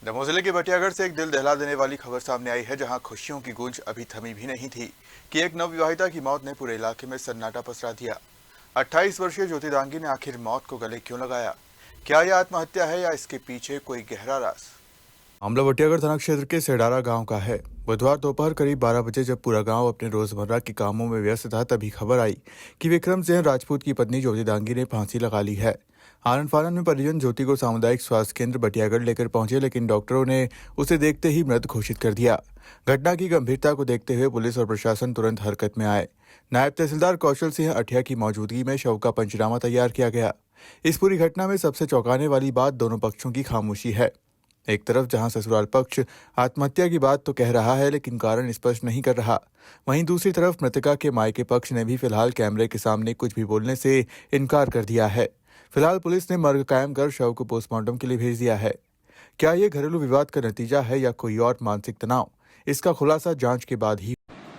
दमोह जिले के बटियागढ़ से एक दिल दहला देने वाली खबर सामने आई है, जहां खुशियों की गूंज अभी थमी भी नहीं थी कि एक नवविवाहिता की मौत ने पूरे इलाके में सन्नाटा पसरा दिया। 28 वर्षीय ज्योति दांगी ने आखिर मौत को गले क्यों लगाया? क्या यह आत्महत्या है या इसके पीछे कोई गहरा राज? मामला बटियागढ़ थाना क्षेत्र के सेडारा गांव का है। बुधवार दोपहर करीब 12 बजे जब पूरा गांव अपने रोजमर्रा के कामों में व्यस्त था, तभी खबर आई कि विक्रम सिंह राजपूत की पत्नी ज्योति दांगी ने फांसी लगा ली है। आनन फानन में परिजन ज्योति को सामुदायिक स्वास्थ्य केंद्र बटियागढ़ लेकर पहुंचे, लेकिन डॉक्टरों ने उसे देखते ही मृत घोषित कर दिया। घटना की गंभीरता को देखते हुए पुलिस और प्रशासन तुरंत हरकत में आए। नायब तहसीलदार कौशल सिंह अठिया की मौजूदगी में शव का पंचनामा तैयार किया गया। इस पूरी घटना में सबसे चौंकाने वाली बात दोनों पक्षों की खामोशी है। एक तरफ जहां ससुराल पक्ष आत्महत्या की बात तो कह रहा है, लेकिन कारण स्पष्ट नहीं कर रहा, वहीं दूसरी तरफ मृतका के मायके पक्ष ने भी फिलहाल कैमरे के सामने कुछ भी बोलने से इनकार कर दिया है। फिलहाल पुलिस ने मर्ग कायम कर शव को पोस्टमार्टम के लिए भेज दिया है। क्या ये घरेलू विवाद का नतीजा है या कोई और मानसिक तनाव? इसका खुलासा जांच के बाद ही।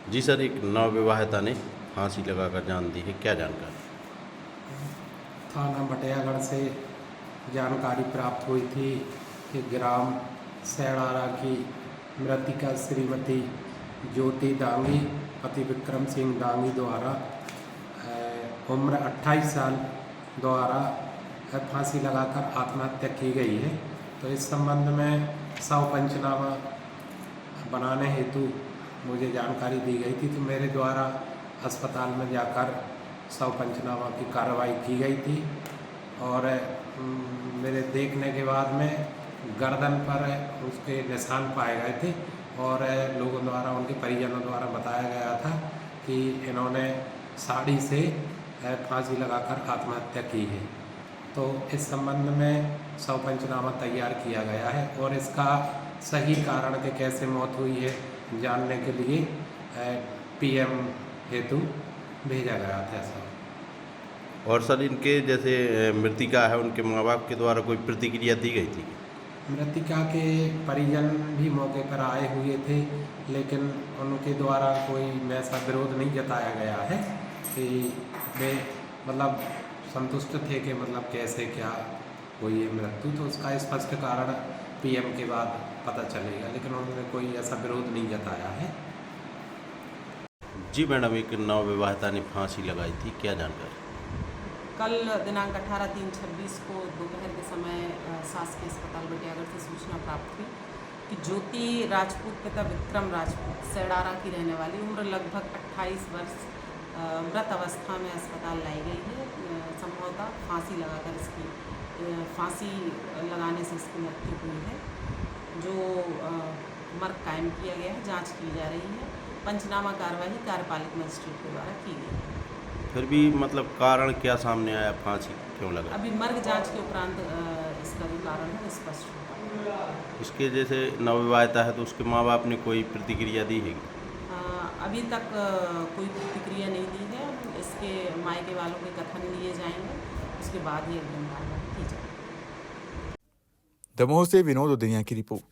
जी सर, एक नवविवाहिता ने फांसी लगाकर जान दी है, क्या जानकारी? थाना बटियागढ़ से जानकारी प्राप्त हुई थी कि ग्राम सेडारा की मृतिका श्रीमती ज्योति दांगी पति विक्रम सिंह दांगी द्वारा उम्र 28 साल द्वारा फांसी लगाकर आत्महत्या की गई है। तो इस संबंध में शव पंचनामा बनाने हेतु मुझे जानकारी दी गई थी, तो मेरे द्वारा अस्पताल में जाकर शव पंचनामा की कार्रवाई की गई थी और मेरे देखने के बाद में गर्दन पर उसके निशान पाए गए थे और लोगों द्वारा, उनके परिजनों द्वारा बताया गया था कि इन्होंने साड़ी से फांसी लगाकर आत्महत्या की है। तो इस संबंध में शव पंचनामा तैयार किया गया है और इसका सही कारण के कैसे मौत हुई है जानने के लिए पीएम हेतु भेजा गया था सब। और सर, इनके जैसे मृतिका है, उनके माँ बाप के द्वारा कोई प्रतिक्रिया दी गई थी? मृतिका के परिजन भी मौके पर आए हुए थे, लेकिन उनके द्वारा कोई ऐसा विरोध नहीं जताया गया है कि वे मतलब संतुष्ट थे कि मतलब कैसे क्या हुई है मृत्यु। तो उसका स्पष्ट कारण पीएम के बाद पता चलेगा, लेकिन उन्होंने कोई ऐसा विरोध नहीं जताया है। जी मैडम, एक नवविवाहिता ने फांसी लगाई थी, क्या जानकारी? कल दिनांक 18/3/26 को दोपहर के समय शासकीय अस्पताल बटियागढ़ से सूचना प्राप्त हुई कि ज्योति राजपूत पिता विक्रम राजपूत सेडारा की रहने वाली, उम्र लगभग 28 वर्ष, मृत अवस्था में अस्पताल लाई गई है। संभवतः फांसी लगाकर इसकी फांसी लगाने से इसकी मृत्यु हुई है, जो मर्ग कायम किया गया है। जांच की जा रही है। पंचनामा कार्यवाही कार्यपालिक मजिस्ट्रेट के द्वारा की गई। फिर भी मतलब कारण क्या सामने आया, फांसी क्यों लगा? अभी मर्ग जांच के उपरांत इसका जो कारण है स्पष्ट होगा। इसके जैसे नवविवाहिता है तो उसके माँ बाप ने कोई प्रतिक्रिया दी है? अभी तक कोई प्रतिक्रिया नहीं दी है। इसके मायके वालों के कथन लिए जाएंगे, उसके बाद ही अग्रिम कार्रवाई की जाएगी। दमोह से विनोद उदनिया की रिपोर्ट।